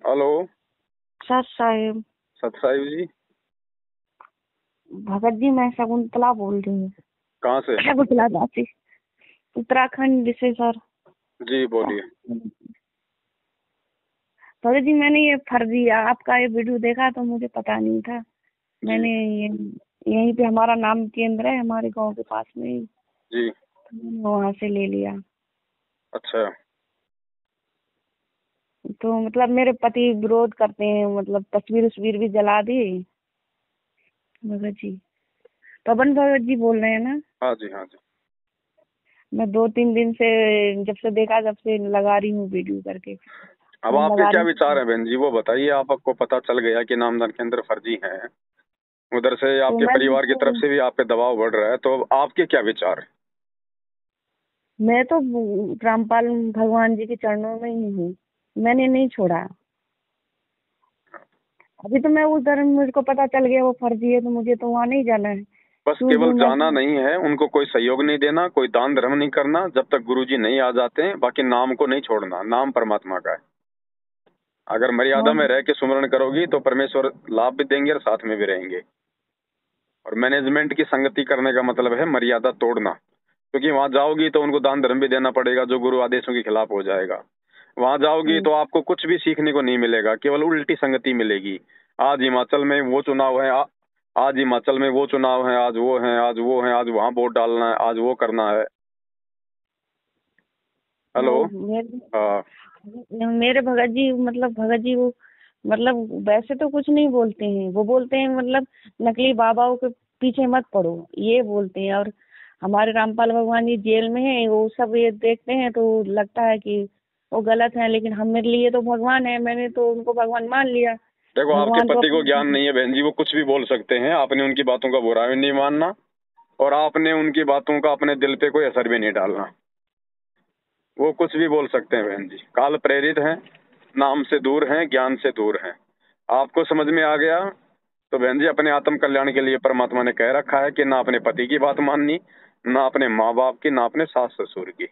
Hello. सत साहिब। सतसाहिब जी। भगत जी, मैं शकुंतला बोल रही हूँ। कहाँ से? शकुंतला दासी, उत्तराखंड से सर। जी बोलिए। भगत जी, मैंने ये फर्जी आपका ये वीडियो देखा तो मुझे पता नहीं था। जी मैंने ये यहीं पे हमारा नाम केंद्र है हमारे गांव के पास में ही, जी। तो मैंने वहाँ से ले लिया। अच्छा। तो मतलब मेरे पति विरोध करते हैं, मतलब तस्वीर उस्वीर भी जला दी। भगत जी, पवन भगत जी बोल रहे हैं ना? हाँ जी हाँ जी। मैं 2-3 दिन से, जब से देखा जब से लगा रही हूँ वीडियो करके, अब फोन आपके लगा क्या रही विचार हूँ। है बहन जी, वो बताइए। आपको पता चल गया कि नामदान केंद्र फर्जी है, उधर से तो आपके परिवार की तरफ से भी आप पे दबाव बढ़ रहा है, तो आपके क्या विचार है? मैं तो रामपाल भगवान जी के चरणों में ही हूँ। मैंने नहीं छोड़ा। अभी तो मैं उधर, मुझको पता चल गया वो फर्जी है, तो मुझे तो वहाँ नहीं जाना है। बस दूर केवल दूर मैं जाना तो। नहीं है, उनको कोई सहयोग नहीं देना, कोई दान धर्म नहीं करना जब तक गुरुजी नहीं आ जाते हैं। बाकी नाम को नहीं छोड़ना, नाम परमात्मा का है। अगर मर्यादा हाँ में रह के सुमरण करोगी तो परमेश्वर लाभ भी देंगे और साथ में भी रहेंगे। और मैनेजमेंट की संगति करने का मतलब है मर्यादा तोड़ना, क्योंकि वहां जाओगी तो उनको दान धर्म भी देना पड़ेगा जो गुरु आदेशों के खिलाफ हो जाएगा। वहां जाओगी तो आपको कुछ भी सीखने को नहीं मिलेगा, केवल उल्टी संगति मिलेगी। आज हिमाचल में वो चुनाव है, आज हिमाचल में वो चुनाव है, आज वो है, आज वो है, आज वहां वोट डालना है, आज वो करना है। हेलो। वो मेरे हाँ। मेरे भगत जी, मतलब भगत जी वो, मतलब वैसे तो कुछ नहीं बोलते हैं। वो बोलते हैं मतलब नकली बाबाओं के पीछे मत पड़ो, ये बोलते हैं। और हमारे रामपाल भगवान जी जेल में हैं, वो सब ये देखते हैं तो लगता है कि वो गलत है, लेकिन हम मेरे लिए तो भगवान है। मैंने तो उनको भगवान मान लिया। देखो, आपके भगवान को पति को अपना। ज्ञान नहीं है बहन जी, वो कुछ भी बोल सकते हैं। आपने उनकी बातों का बुरा भी नहीं मानना और आपने उनकी बातों का अपने दिल पे कोई असर भी नहीं डालना। वो कुछ भी बोल सकते हैं बहन जी, काल प्रेरित हैं, नाम से दूर हैं, ज्ञान से दूर हैं। आपको समझ में आ गया तो बहन जी, अपने आत्म कल्याण के लिए परमात्मा ने कह रखा है कि ना अपने पति की बात माननी, ना अपने माँ बाप की, ना अपने सास ससुर की।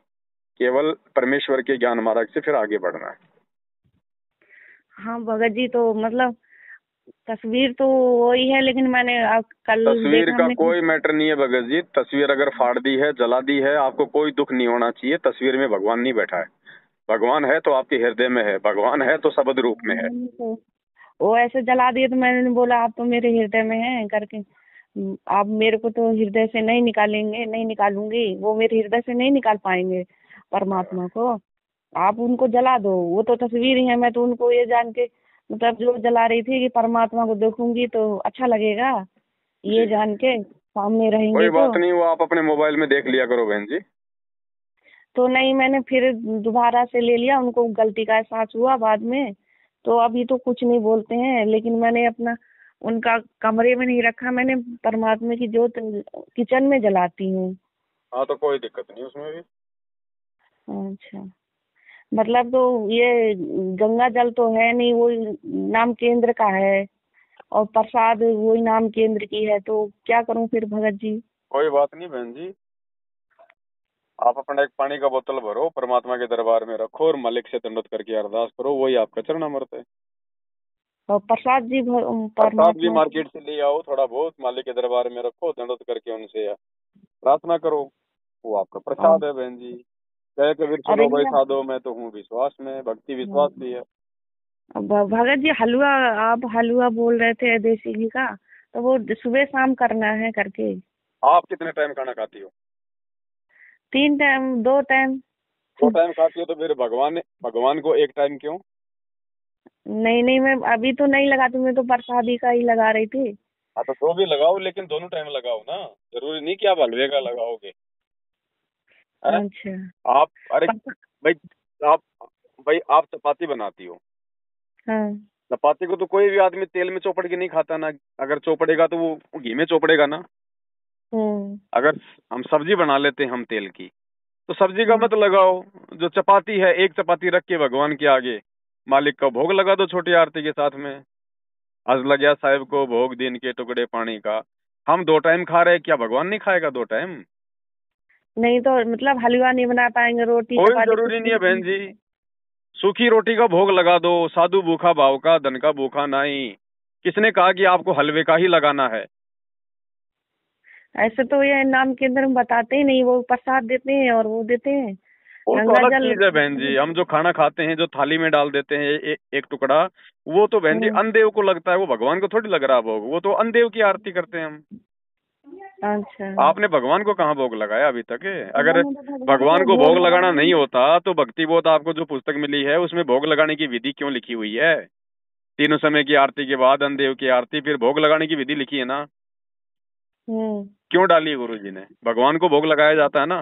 केवल परमेश्वर के ज्ञान मार्ग से फिर आगे बढ़ना है। हाँ भगत जी, तो मतलब तस्वीर तो वही है, लेकिन मैंने कल तस्वीर देखा का हमने। कोई मैटर नहीं है भगत जी। तस्वीर अगर फाड़ दी है, जला दी है, आपको कोई दुख नहीं होना चाहिए। तस्वीर में भगवान नहीं बैठा है। भगवान है तो आपके हृदय में है, भगवान है तो शब्द रूप में है। मैंने तो वो ऐसे जला दिए, तो मैंने बोला आप तो मेरे हृदय में हैं करके। आप मेरे को तो हृदय से नहीं निकालेंगे, नहीं निकालूंगी। वो मेरे हृदय से नहीं निकाल पाएंगे परमात्मा को। आप उनको जला दो, वो तो तस्वीर ही है। मैं तो उनको ये जान के, मतलब जो जला रही थी कि परमात्मा को देखूंगी तो अच्छा लगेगा, ये जी। जान के सामने कोई रहेंगे तो। बात नहीं, वो आप अपने मोबाइल में देख लिया करो बहन जी। तो नहीं, मैंने फिर दोबारा से ले लिया। उनको गलती का एहसास हुआ बाद में, तो अभी तो कुछ नहीं बोलते हैं। लेकिन मैंने अपना, उनका कमरे में नहीं रखा। मैंने परमात्मा की जोत किचन में जलाती हूँ। हाँ तो कोई दिक्कत नहीं उसमें भी। अच्छा, मतलब तो ये गंगा जल तो है नहीं, वो नाम केंद्र का है। और प्रसाद वही नाम केंद्र की है, तो क्या करूं फिर भगत जी? कोई बात नहीं बहन जी, आप अपना एक पानी का बोतल भरो, परमात्मा के दरबार में रखो और मालिक से दंडवत करके अरदास करो, वही आपका चरण अमृत है। और प्रसाद जी प्रसाद भी परमात्मा मार्केट से ले आओ, थोड़ा बहुत मालिक के दरबार में रखो, दंडवत करके उनसे प्रार्थना करो, वो आपका और प्रसाद है बहन जी। जय कबीर अरे सुनो भाई मेरा साधो, मैं तो हूँ विश्वास में, भक्ति विश्वास भी है। भगत जी, हलवा, आप हलवा बोल रहे थे देसी घी का, तो वो सुबह शाम करना है करके। आप कितने टाइम खाना खाती हो? 3 टाइम, 2 टाइम। दो टाइम खाती हो तो फिर भगवान भगवान को एक टाइम क्यों? नहीं नहीं, मैं अभी तो नहीं लगाती। मैं तो प्रसादी का ही लगा रही थी। हाँ तो दो भी लगाओ, लेकिन दोनों टाइम लगाओ ना। जरूरी नहीं कि आप हलवे का लगाओगे। हैं? अच्छा। आप, अरे पता- भाई, आप, भाई आप चपाती बनाती हो, हाँ। चपाती को तो कोई भी आदमी तेल में चौपड़ के नहीं खाता ना। अगर चौपड़ेगा तो वो घी में चौपड़ेगा ना। हम्म। अगर हम सब्जी बना लेते हैं हम तेल की, तो सब्जी का हम्म। मत लगाओ। जो चपाती है, एक चपाती रख के भगवान के आगे मालिक का भोग लगा दो छोटी आरती के साथ में। आज लग्या साहिब को भोग दिन के टुकड़े पानी का। हम 2 टाइम खा रहे हैं, क्या भगवान नहीं खाएगा 2 टाइम? नहीं तो मतलब हलवा नहीं बना पाएंगे, रोटी कोई चपाती कुछ जरूरी नहीं भी है बहन नहीं? जी। सूखी रोटी का भोग लगा दो, साधु भूखा भाव का, धन का भूखा नहीं। किसने कहा कि आपको हलवे का ही लगाना है? ऐसे तो ये नाम के अंदर बताते ही नहीं, वो प्रसाद देते हैं और वो देते हैं वो तो गंगा अलग जल। चीज है बहन जी। हम जो खाना खाते हैं, जो थाली में डाल देते हैं एक टुकड़ा, वो तो बहन जी हम्म, अनदेव को लगता है, वो भगवान को थोड़ी लग रहा भोग। वो तो अनदेव की आरती करते हैं हम। अच्छा। आपने भगवान को कहाँ भोग लगाया अभी तक? अगर मैंने तो भगवान भगवान को को भोग भोग लगाना लगाया। नहीं होता तो भक्ति बोध आपको जो पुस्तक मिली है उसमें भोग लगाने की विधि क्यों लिखी हुई है? तीनों समय की आरती के बाद अनदेव की आरती, फिर भोग लगाने की विधि लिखी है ना। हम्म। क्यों डाली है गुरु जी ने? भगवान को भोग लगाया जाता है ना।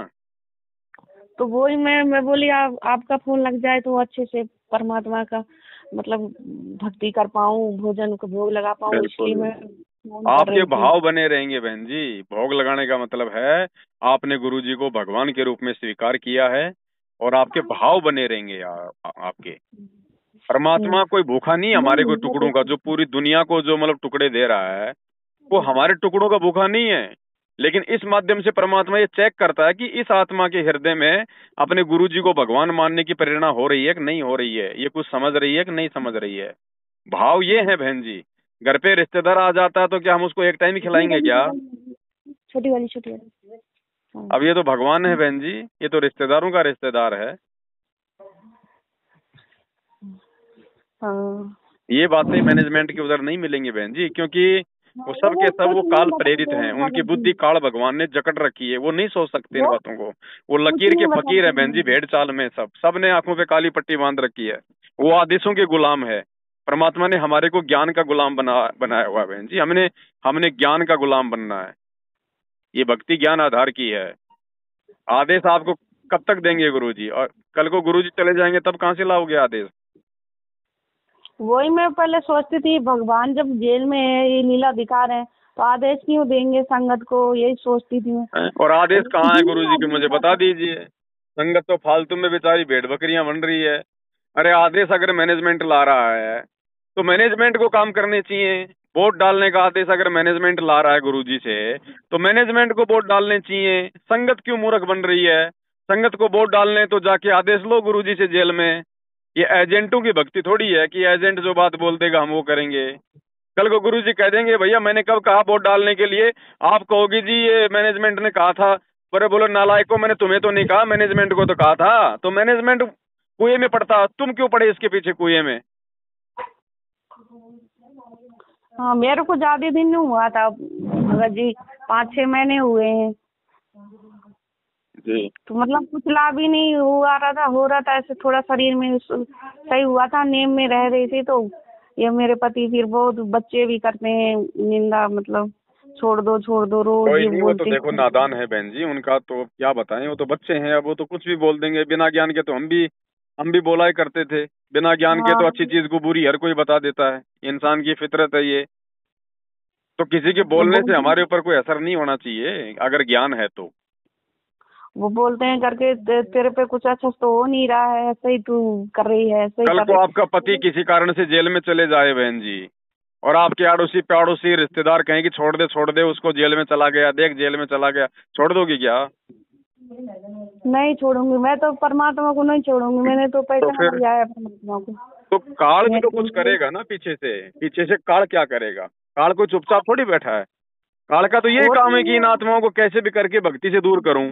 तो वही मैं बोली आपका फोन लग जाए तो अच्छे से परमात्मा का मतलब भक्ति कर पाऊँ, भोजन को भोग लगा पाऊँ, इसलिए बिल्कुल। मैं फोन कर आपके रही थी। भाव बने रहेंगे बहन जी। भोग लगाने का मतलब है आपने गुरु जी को भगवान के रूप में स्वीकार किया है, और आपके भाव बने रहेंगे आपके। परमात्मा कोई भूखा नहीं है हमारे कोई टुकड़ों का, जो पूरी दुनिया को जो मतलब टुकड़े दे रहा है, वो हमारे टुकड़ों का भूखा नहीं है। लेकिन इस माध्यम से परमात्मा ये चेक करता है कि इस आत्मा के हृदय में अपने गुरु जी को भगवान मानने की प्रेरणा हो रही है कि नहीं हो रही है, ये कुछ समझ रही है कि नहीं समझ रही है। भाव ये है बहन जी। घर पे रिश्तेदार आ जाता है तो क्या हम उसको एक टाइम ही खिलाएंगे क्या? छोटी वाली छोटी वाली। हाँ। अब ये तो भगवान है बहन जी, ये तो रिश्तेदारों का रिश्तेदार है। हाँ। ये बातें मैनेजमेंट के उधर नहीं मिलेंगी बहन जी, क्योंकि वो सब के सब वो कुछ नहीं काल प्रेरित बताते हैं। हैं उनकी बाबा बुद्धि जी। काल भगवान ने जकड़ रखी है, वो नहीं सोच सकते इन वो बातों को। वो कुछ लकीर नहीं के फकीर बताते है बहन जी, हैं। भेड़ चाल में। सब ने आंखों पे काली पट्टी बांध रखी है। वो आदेशों के गुलाम है। परमात्मा ने हमारे को ज्ञान का गुलाम बनाया हुआ है बहन जी। हमने हमने ज्ञान का गुलाम बनना है। ये भक्ति ज्ञान आधार की है। आदेश आपको कब तक देंगे गुरु जी? और कल को गुरु जी चले जाएंगे तब कहाँ से लाओगे आदेश? वही मैं पहले सोचती थी, भगवान जब जेल में है, ये लीला दिखा रहे हैं, तो आदेश क्यों देंगे संगत को, यही सोचती थी मैं। और आदेश कहाँ है गुरु जी के? मुझे नहीं बता दीजिए। संगत तो फालतू में बेचारी भेड़ बकरियां बन रही है। अरे आदेश अगर मैनेजमेंट ला रहा है तो मैनेजमेंट को काम करने चाहिए। वोट डालने का आदेश अगर मैनेजमेंट ला रहा है गुरु जी से, तो मैनेजमेंट को वोट डालने चाहिए। संगत क्यों मूर्ख बन रही है? संगत को वोट डालने तो जाके आदेश लो गुरु जी से जेल में। ये एजेंटों की भक्ति थोड़ी है कि एजेंट जो बात बोल देगा हम वो करेंगे। कल को गुरु जी कह देंगे भैया मैंने कब कहा वोट डालने के लिए? आप कहोगे जी ये मैनेजमेंट ने कहा था। पर बोलो नालायकों, मैंने तुम्हें तो नहीं कहा, मैनेजमेंट को तो कहा था। तो मैनेजमेंट कुएं में पड़ता, तुम क्यों पड़े इसके पीछे कुएं में? हाँ, मेरे को ज्यादा दिन नहीं हुआ था भगत जी, 5-6 महीने हुए हैं। जी। तो मतलब कुछ लाभ ही नहीं हुआ रहा था, हो रहा था ऐसे थोड़ा शरीर में सही हुआ था, नींद में रह रही थी। तो ये मेरे पति फिर बहुत बच्चे भी करते हैं निंदा, मतलब छोड़ दो रोज कोई ये नहीं, वो तो बोलते देखो हैं। नादान है बहन जी, उनका तो क्या बताएं। वो तो बच्चे हैं, अब वो तो कुछ भी बोल देंगे बिना ज्ञान के। तो हम भी बोला ही करते थे बिना ज्ञान के। तो हाँ। अच्छी चीज को बुरी हर कोई बता देता है, इंसान की फितरत है ये। तो किसी के तो बोलने से बोलते हमारे ऊपर कोई असर नहीं होना चाहिए अगर ज्ञान है तो। वो बोलते हैं करके तेरे पे कुछ अच्छा तो हो नहीं रहा है, ऐसे ही तू कर रही है, ऐसे ही कल कर को रही। आपका पति किसी कारण से जेल में चले जाए बहन जी, और आपके अड़ोसी पड़ोसी रिश्तेदार कहें कि छोड़ दे उसको, जेल में चला गया, देख जेल में चला गया, छोड़ दोगी क्या? नहीं छोड़ूंगी, मैं तो परमात्मा को नहीं छोड़ूंगी, मैंने तो तो पहचान फिर लिया है परमात्मा को। तो काल भी मैं तो कुछ करेगा ना पीछे से। पीछे से काल क्या करेगा? काल कोई चुपचाप थोड़ी बैठा है। काल का तो यही वो काम है तो कि इन आत्माओं को कैसे भी करके भक्ति से दूर करूं,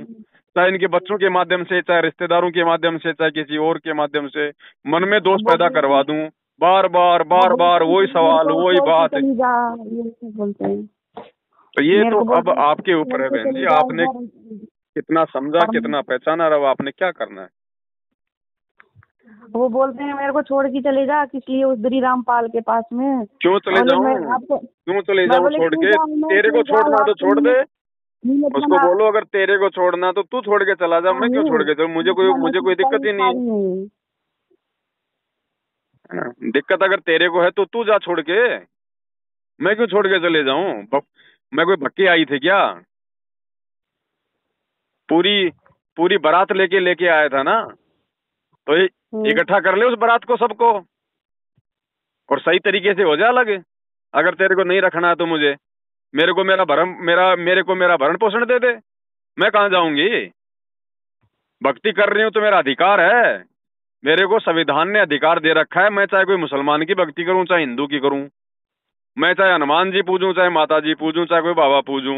चाहे इनके बच्चों के माध्यम से, चाहे रिश्तेदारों के माध्यम से, चाहे किसी और के माध्यम से। मन में दोष वो पैदा करवा दूं, बार वो बार बोलते वही हैं मेरे सवाल को वही छोड़ के बात। चली जा, ये सब बोलते हैं। तो ये मेरे तो को अब बोलते हैं आपके छोड़ ऊपर है के बहन चली जी, जा आपने इधर। कितना समझा, पर कितना पहचाना, और अब आपने क्या करना है। वो बोलते हैं मेरे को छोड़ के चले जा, किस लिए उस श्री रामपाल के पास में। मैं क्यों चले बोले मैं जाऊं? आपको, क्यों चले मैं जाऊं बोले छोड़ क्यों के? जाऊँ, मैं तेरे को क्यों जाऊँ, छोड़ना है तो आपको छोड़ दे। नीमत उसको बना बोलो अगर तेरे को छोड़ना तो तू छोड़ के चला जा, मैं क्यों छोड़ हूँ, के चलूं? मैं मुझे कोई दिक्कत कहीं ही नहीं सारी हूँ। है ना। दिक्कत अगर तेरे को है तो तू जा छोड़ के, मैं क्यों छोड़ के चले जाऊं? मैं कोई भक्के आई थी क्या? पूरी पूरी बारात लेके आया था ना। तो इकट्ठा कर ले उस बारात को, सबको, और सही तरीके से हो जा अलग। अगर तेरे को नहीं रखना है तो मुझे, मेरे को मेरा भरण पोषण दे दे, मैं कहाँ जाऊंगी? भक्ति कर रही हूँ तो मेरा अधिकार है। मेरे को संविधान ने अधिकार दे रखा है, मैं चाहे कोई मुसलमान की भक्ति करूं, चाहे हिंदू की करूं, मैं चाहे हनुमान जी पूजूं, चाहे माता जी पूजूं, चाहे कोई बाबा पूजूं,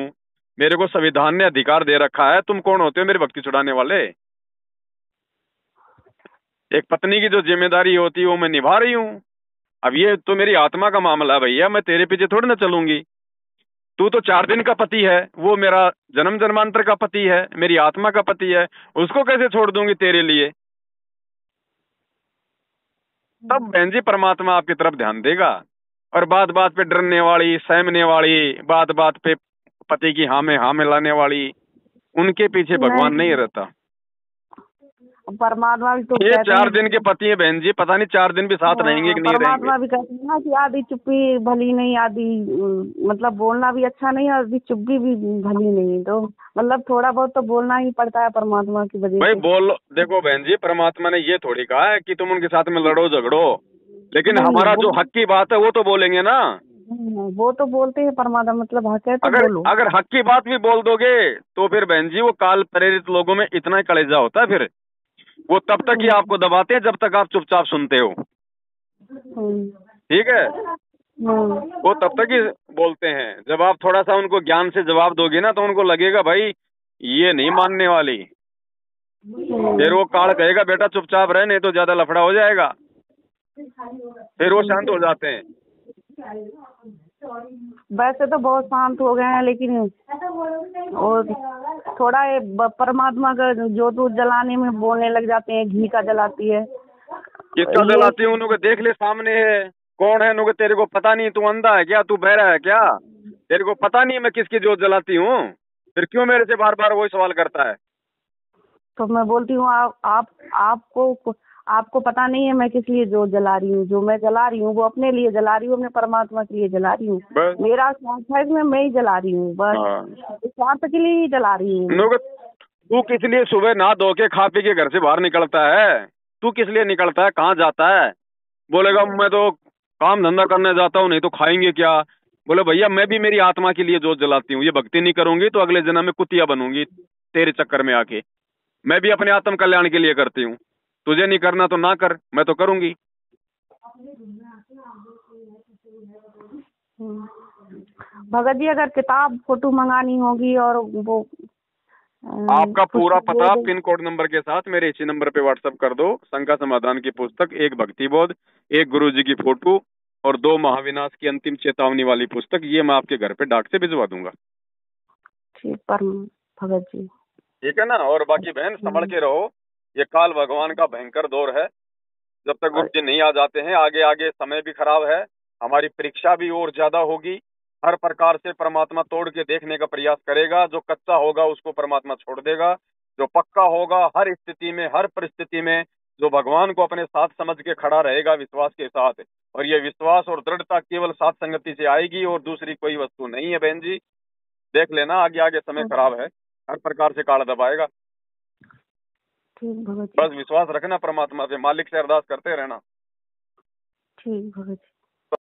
मेरे को संविधान ने अधिकार दे रखा है। तुम कौन होते हो मेरी भक्ति छुड़ाने वाले? एक पत्नी की जो जिम्मेदारी होती है वो मैं निभा रही हूँ। अब ये तो मेरी आत्मा का मामला है भैया, मैं तेरे पीछे थोड़ी ना चलूंगी। तू तो 4 दिन का पति है, वो मेरा जन्म जन्मांतर का पति है, मेरी आत्मा का पति है, उसको कैसे छोड़ दूंगी तेरे लिए? तब बहन जी परमात्मा आपकी तरफ ध्यान देगा। और बात बात पे डरने वाली, सहमने वाली, बात बात पे पति की हाँ में हाँ मिलाने वाली, उनके पीछे भगवान नहीं रहता। परमात्मा भी तो ये कहते 4 हैं, दिन के पति है बहन जी, पता नहीं 4 दिन भी साथ रहेंगे कि नहीं परमात्मा रहेंगे। भी कहते हैं ना कि आधी चुप्पी भली नहीं, आधी मतलब बोलना भी अच्छा नहीं, आधी चुप्पी भी भली नहीं। तो मतलब थोड़ा बहुत तो बोलना ही पड़ता है परमात्मा की वजह भाई से। बोल, देखो बहन जी, परमात्मा ने ये थोड़ी कहा है कि तुम उनके साथ में लड़ो झगड़ो, लेकिन नहीं हमारा वो जो हक की बात है वो तो बोलेंगे ना। वो तो बोलते हैं परमात्मा, मतलब हक है तो अगर बोलो। अगर हक की बात भी बोल दोगे तो फिर बहन जी वो काल प्रेरित लोगों में इतना ही कलेजा होता है, फिर वो तब तक ही आपको दबाते हैं जब तक आप चुपचाप सुनते हो। हम्म, ठीक है, हम्म, वो तब तक ही बोलते हैं। जब आप थोड़ा सा उनको ज्ञान से जवाब दोगे ना तो उनको लगेगा भाई ये नहीं मानने वाली, फिर वो काल कहेगा बेटा चुपचाप रहे, नहीं तो ज्यादा लफड़ा हो जाएगा। फिर वो शांत हो जाते हैं। वैसे तो बहुत शांत हो गए हैं, लेकिन और थोड़ा ये परमात्मा का जो दूध जलाने में बोलने लग जाते हैं, घी का जलाती है कितना ये। जलाती हूँ उनको देख ले, सामने है कौन है, उनको तेरे को पता नहीं? तू अंधा है क्या? तू बहरा है क्या? तेरे को पता नहीं मैं किसकी जोत जलाती हूँ? फिर क्यों मेरे से बार बार वही सवाल करता है? तो मैं बोलती हूँ आपको पता नहीं है मैं किस लिए जोत जला रही हूँ। जो मैं जला रही हूँ वो अपने लिए जला रही हूँ, अपने परमात्मा के लिए जला रही हूँ। बस। मेरा स्वार्थ है इसमें, मैं ही जला रही हूँ, बस हाँ। स्वार्थ के लिए ही जला रही हूँ। उनको तू किस लिए सुबह नहा धो के खा पी के घर से बाहर निकलता है? तू किस लिए निकलता है? कहाँ जाता है? बोलेगा मैं तो काम धंधा करने जाता हूँ, नहीं तो खाएंगे क्या? बोले भैया मैं भी मेरी आत्मा के लिए जोत जलाती हूँ, ये भक्ति नहीं करूंगी तो अगले जन्म में कुतिया बनूंगी तेरे चक्कर में आके। मैं भी अपने आत्म कल्याण के लिए करती हूँ, तुझे नहीं करना तो ना कर, मैं तो करूंगी। भगत जी अगर किताब फोटो मंगानी होगी और वो आपका पूरा पुस्तक पता वो पिन कोड नंबर के साथ मेरे इसी नंबर पे व्हाट्सएप कर दो। शंका समाधान की पुस्तक, एक भक्ति बोध, एक गुरु जी की फोटो और 2 महाविनाश की अंतिम चेतावनी वाली पुस्तक, ये मैं आपके घर पे डाक से भिजवा दूंगा। ठीक पर भगत जी। ठीक है ना? और बाकी बहन संभल के रहो, ये काल भगवान का भयंकर दौर है। जब तक गुरु जी नहीं आ जाते हैं, आगे आगे समय भी खराब है, हमारी परीक्षा भी और ज्यादा होगी। हर प्रकार से परमात्मा तोड़ के देखने का प्रयास करेगा। जो कच्चा होगा उसको परमात्मा छोड़ देगा, जो पक्का होगा हर स्थिति में हर परिस्थिति में, जो भगवान को अपने साथ समझ के खड़ा रहेगा विश्वास के साथ। और ये विश्वास और दृढ़ता केवल साथ संगति से आएगी और दूसरी कोई वस्तु नहीं है बहन जी। देख लेना, आगे आगे समय खराब है, हर प्रकार से काल दबाएगा। ठीक भगत जी। बस विश्वास रखना परमात्मा पे, मालिक से अरदास करते रहना। ठीक भगत जी।